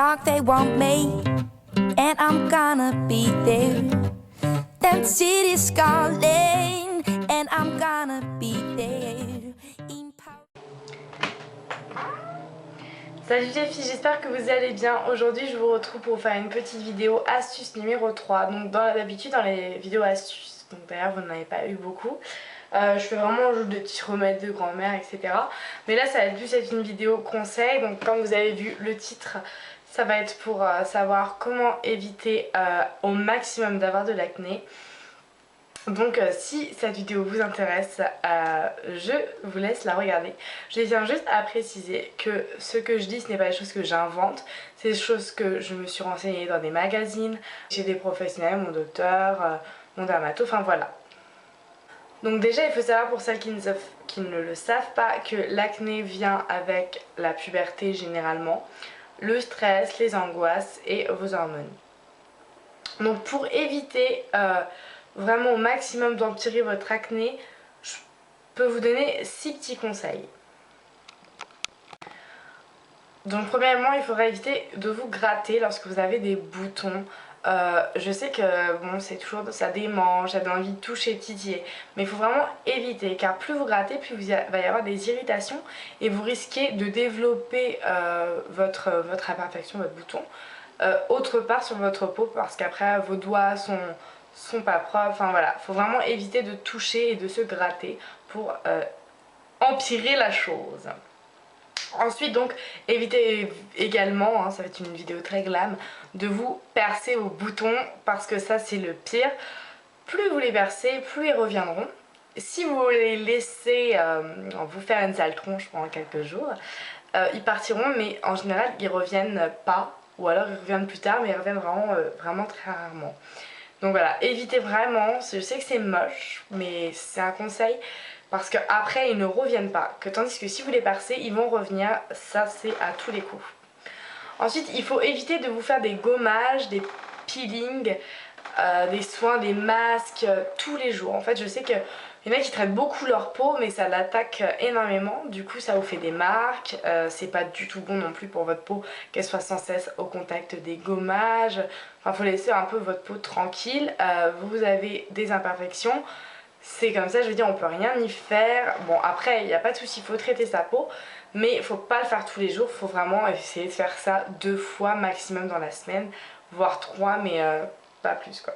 dark they want me, and I'm gonna be there. Them city's calling, and I'm gonna be there. Salut les filles, j'espère que vous allez bien. Aujourd'hui je vous retrouve pour faire une petite vidéo astuce numéro 3. Donc d'habitude dans les vidéos astuces, donc d'ailleurs vous n'en avez pas eu beaucoup, je fais vraiment des petits remèdes de grand-mère, etc. Mais là ça va plus être une vidéo conseil. Donc comme vous avez vu le titre, ça va être pour savoir comment éviter au maximum d'avoir de l'acné. Donc si cette vidéo vous intéresse, je vous laisse la regarder. Je tiens juste à préciser que ce que je dis, ce n'est pas des choses que j'invente, c'est des choses que je me suis renseignée dans des magazines, chez des professionnels, mon docteur, mon dermato, enfin voilà. Donc déjà il faut savoir pour celles qui ne le savent pas que l'acné vient avec la puberté généralement, le stress, les angoisses et vos hormones. Donc pour éviter vraiment au maximum d'empirer votre acné, je peux vous donner 6 petits conseils. Donc premièrement, il faudra éviter de vous gratter lorsque vous avez des boutons. Je sais que bon, c'est toujours ça démange, ça donne envie de toucher, titiller, mais il faut vraiment éviter, car plus vous grattez, plus il va y avoir des irritations et vous risquez de développer votre imperfection, votre bouton, autre part sur votre peau, parce qu'après vos doigts sont pas propres. Enfin voilà, faut vraiment éviter de toucher et de se gratter pour empirer la chose. Ensuite donc évitez également, ça va être une vidéo très glam, de vous percer vos boutons, parce que ça c'est le pire. Plus vous les percez, plus ils reviendront. Si vous les laissez vous faire une sale tronche pendant quelques jours, ils partiront, mais en général ils reviennent pas, ou alors ils reviennent plus tard, mais ils reviennent vraiment très rarement. Donc voilà, évitez vraiment, je sais que c'est moche, mais c'est un conseil, parce qu'après ils ne reviennent pas, tandis que si vous les percez, ils vont revenir, ça c'est à tous les coups. Ensuite, il faut éviter de vous faire des gommages, des peelings, des soins, des masques, tous les jours. En fait, je sais que il y en a qui traitent beaucoup leur peau, mais ça l'attaque énormément. Du coup, ça vous fait des marques. C'est pas du tout bon non plus pour votre peau qu'elle soit sans cesse au contact des gommages. Enfin, faut laisser un peu votre peau tranquille. Vous avez des imperfections. C'est comme ça, je veux dire, on peut rien y faire. Bon, après, il n'y a pas de souci, il faut traiter sa peau. Mais il faut pas le faire tous les jours. Il faut vraiment essayer de faire ça 2 fois maximum dans la semaine. Voire 3, mais pas plus quoi.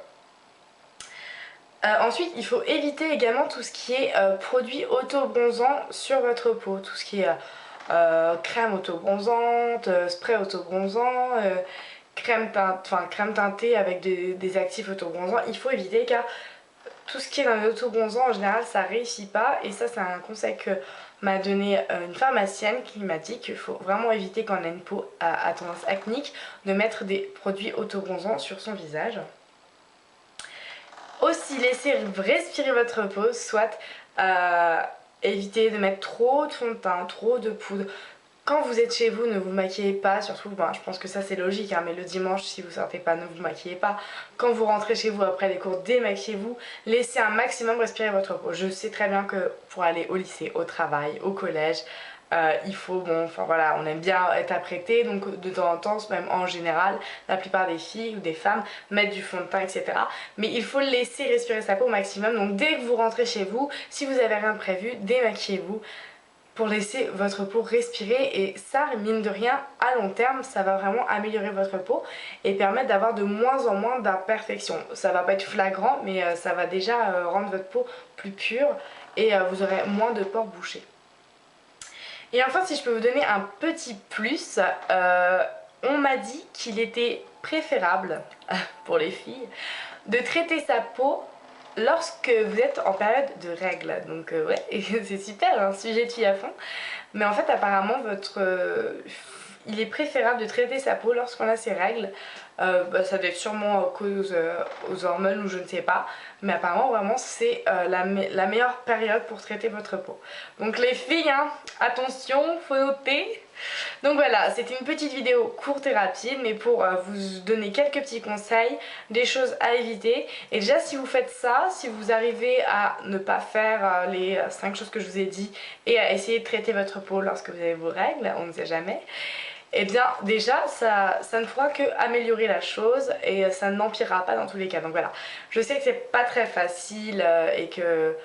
Ensuite, il faut éviter également tout ce qui est produits auto-bronzants sur votre peau. Tout ce qui est crème auto-bronzante, spray auto-bronzant, crème teintée avec des actifs auto-bronzants. Il faut éviter, car tout ce qui est dans les auto-bronzants en général ça réussit pas. Et ça c'est un conseil que m'a donné une pharmacienne, qui m'a dit qu'il faut vraiment éviter, quand on a une peau à tendance acnique, de mettre des produits auto-bronzants sur son visage. Aussi, laissez respirer votre peau, soit évitez de mettre trop de fond de teint, trop de poudre. Quand vous êtes chez vous, ne vous maquillez pas, surtout, je pense que ça c'est logique, mais le dimanche, si vous sortez pas, ne vous maquillez pas. Quand vous rentrez chez vous après les cours, démaquillez-vous. Laissez un maximum respirer votre peau. Je sais très bien que pour aller au lycée, au travail, au collège, il faut, on aime bien être apprêté, donc de temps en temps, même en général, la plupart des filles ou des femmes mettent du fond de teint, etc. Mais il faut laisser respirer sa peau au maximum. Donc dès que vous rentrez chez vous, si vous avez rien de prévu, démaquillez-vous pour laisser votre peau respirer. Et ça, mine de rien, à long terme, ça va vraiment améliorer votre peau et permettre d'avoir de moins en moins d'imperfections. Ça va pas être flagrant, mais ça va déjà rendre votre peau plus pure et vous aurez moins de pores bouchés. Et enfin, si je peux vous donner un petit plus, on m'a dit qu'il était préférable pour les filles de traiter sa peau lorsque vous êtes en période de règles. Donc ouais, c'est super, un sujet de fille à fond. Mais en fait apparemment il est préférable de traiter sa peau lorsqu'on a ses règles. Ça doit être sûrement cause aux hormones ou je ne sais pas. Mais apparemment vraiment c'est la meilleure période pour traiter votre peau. Donc les filles, attention, faut noter. Donc voilà, c'était une petite vidéo courte et rapide, mais pour vous donner quelques petits conseils, des choses à éviter. Et déjà si vous faites ça, si vous arrivez à ne pas faire les 5 choses que je vous ai dit et à essayer de traiter votre peau lorsque vous avez vos règles, on ne sait jamais, eh bien déjà ça ne fera que améliorer la chose et ça n'empirera pas dans tous les cas. Donc voilà, je sais que c'est pas très facile et que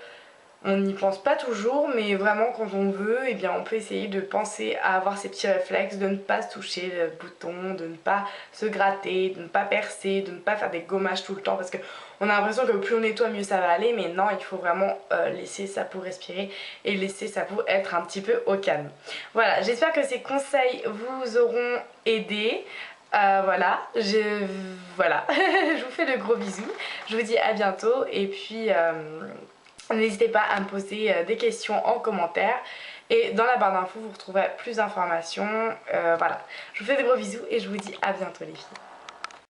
on n'y pense pas toujours, mais vraiment quand on veut, eh bien on peut essayer de penser à avoir ces petits réflexes, de ne pas se toucher le bouton, de ne pas se gratter, de ne pas percer, de ne pas faire des gommages tout le temps parce que on a l'impression que plus on nettoie mieux ça va aller, mais non, il faut vraiment laisser sa peau respirer et laisser sa peau être un petit peu au calme. Voilà, j'espère que ces conseils vous auront aidé. Voilà, je vous fais de gros bisous, je vous dis à bientôt et puis n'hésitez pas à me poser des questions en commentaire et dans la barre d'infos vous retrouverez plus d'informations. Voilà, je vous fais des gros bisous et je vous dis à bientôt les filles.